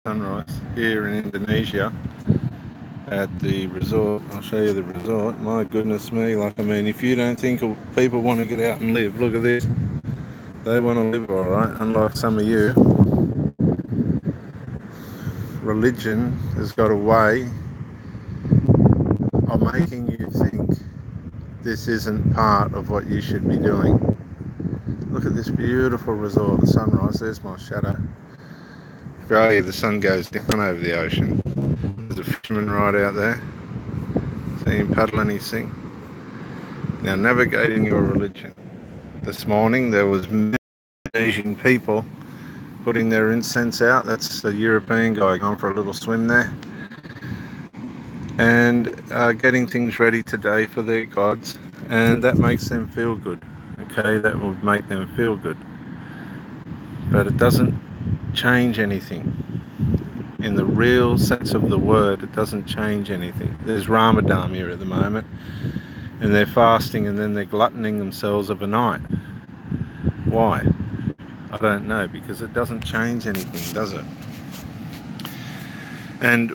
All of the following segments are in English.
sunrise here in Indonesia at the resort. I'll show you the resort. My goodness me, if you don't think people want to get out and live, look at this. They want to live all right, unlike some of you. Religion has got a way of making you think this isn't part of what you should be doing. Look at this beautiful resort, the sunrise. There's my shadow. Australia, the sun goes down over the ocean. There's a fisherman right out there. See him paddling his thing. Now, navigating your religion. This morning there was Asian people putting their incense out. That's the European guy going for a little swim there. And getting things ready today for their gods. And that makes them feel good. Okay, that will make them feel good. But it doesn't change anything. In the real sense of the word, it doesn't change anything. There's Ramadan here at the moment, and they're fasting and then they're gluttoning themselves overnight. Why? I don't know, because it doesn't change anything, does it? And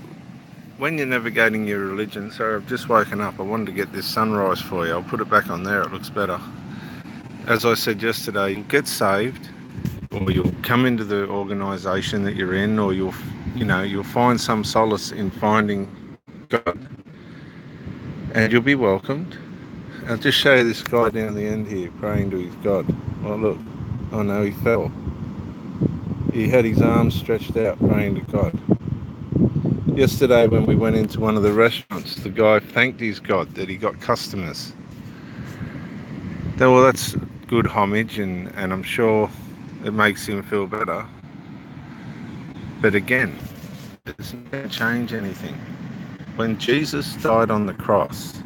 when you're navigating your religion, sorry, I've just woken up. I wanted to get this sunrise for you. I'll put it back on there. It looks better. As I said yesterday, you'll get saved, or you'll come into the organisation that you're in, or you'll find some solace in finding God, and you'll be welcomed. I'll just show you this guy down the end here praying to his God. Oh look, oh no, he fell. He had his arms stretched out praying to God. Yesterday when we went into one of the restaurants, the guy thanked his God that he got customers. Well, that's good homage, and I'm sure it makes him feel better. But again, it doesn't change anything. When Jesus died on the cross,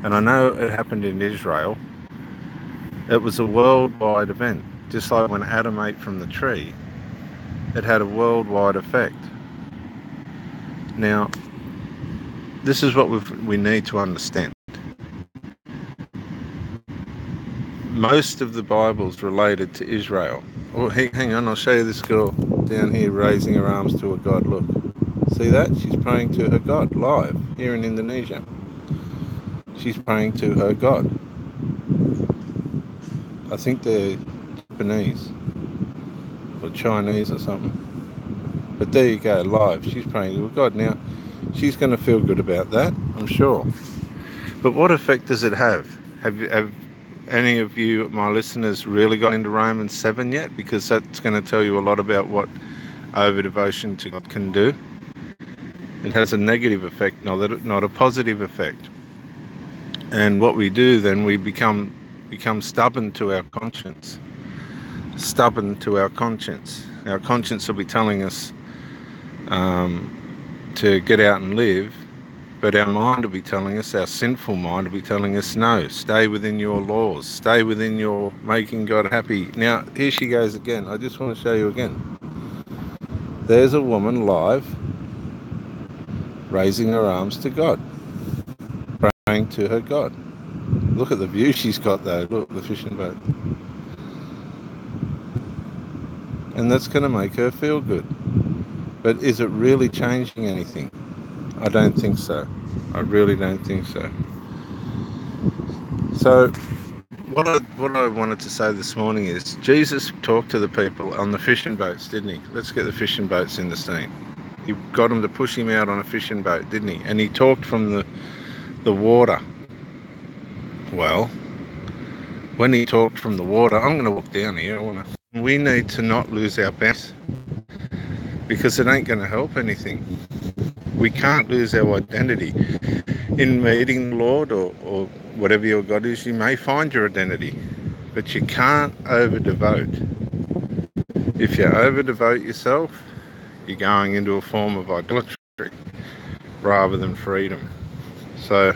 and I know it happened in Israel, it was a worldwide event. Just like when Adam ate from the tree, it had a worldwide effect. Now, this is what we need to understand. Most of the Bible's related to Israel. Oh, hang on, I'll show you this girl down here raising her arms to her God. Look, see that? She's praying to her God live here in Indonesia. She's praying to her God. I think they're Japanese or Chinese or something. But there you go, live. She's praying to her God. Now, she's going to feel good about that, I'm sure. But what effect does it have? Have any of you, my listeners, really got into Romans 7 yet? Because that's going to tell you a lot about what over-devotion to God can do. It has a negative effect, not a positive effect. And what we do then, we become stubborn to our conscience. Stubborn to our conscience. Our conscience will be telling us to get out and live, but our mind will be telling us, our sinful mind will be telling us, no, stay within your laws, stay within your making God happy. Now, here she goes again. I just want to show you again. There's a woman live, raising her arms to God, praying to her God. Look at the view she's got though. Look, the fishing boat. And that's going to make her feel good. But is it really changing anything? I don't think so. I really don't think so. So what I wanted to say this morning is Jesus talked to the people on the fishing boats, didn't he? Let's get the fishing boats in the scene. He got them to push him out on a fishing boat, didn't he? And he talked from the water. Well, when he talked from the water, I'm going to walk down here. We need to not lose our balance, because it ain't going to help anything. We can't lose our identity. In meeting the Lord or whatever your God is, you may find your identity, but you can't over-devote. If you over-devote yourself, you're going into a form of idolatry rather than freedom. So,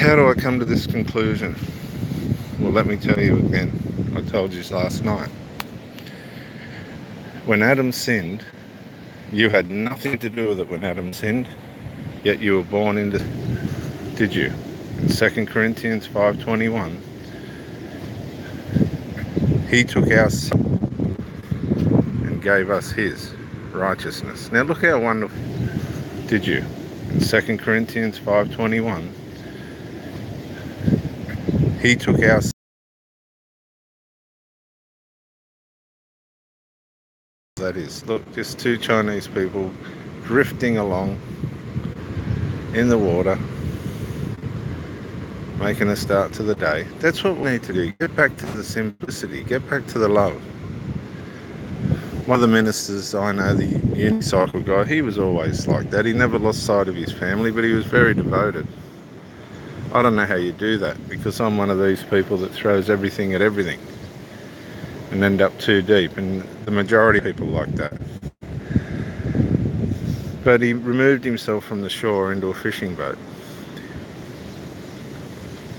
how do I come to this conclusion? Well, let me tell you again. I told you last night. When Adam sinned, you had nothing to do with it when Adam sinned, yet you were born into... Did you? In 2 Corinthians 5:21, he took our sin and gave us his righteousness. Now look how wonderful. Did you? In 2 Corinthians 5:21, he took our sin. That is, look, just two Chinese people drifting along in the water, making a start to the day. That's what we need to do. Get back to the simplicity. Get back to the love. One of the ministers I know, the unicycle guy, he was always like that. He never lost sight of his family, but he was very devoted. I don't know how you do that, because I'm one of these people that throws everything at everything and end up too deep, and the majority of people like that. But he removed himself from the shore into a fishing boat,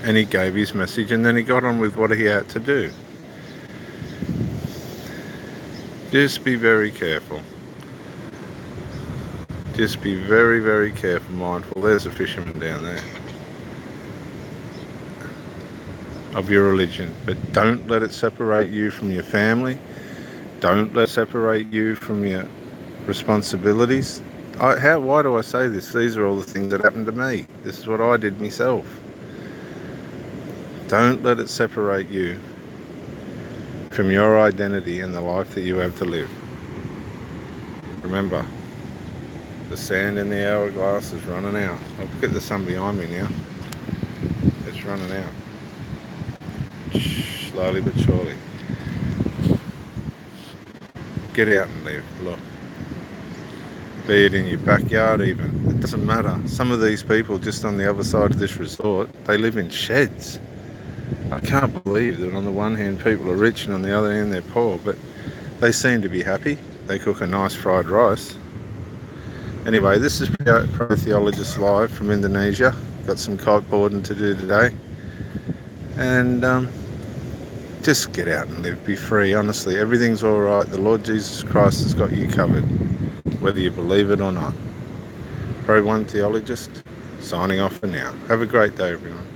and he gave his message, and then he got on with what he had to do. Just be very careful. Just be very, very careful, mindful. There's a fisherman down there. Of your religion, but don't let it separate you from your family. Don't let it separate you from your responsibilities. Why do I say this? These are all the things that happened to me. This is what I did myself. Don't let it separate you from your identity and the life that you have to live. Remember, the sand in the hourglass is running out. I'll get the sun behind me now. It's running out. Slowly but surely. Get out and live. Look. Be it in your backyard even. It doesn't matter. Some of these people just on the other side of this resort, they live in sheds. I can't believe that on the one hand people are rich and on the other hand they're poor, but they seem to be happy. They cook a nice fried rice. Anyway, this is Pro Theologist Live from Indonesia. Got some kiteboarding to do today. And just get out and live. Be free, honestly. Everything's all right. The Lord Jesus Christ has got you covered, whether you believe it or not. Pro One Theologist, signing off for now. Have a great day, everyone.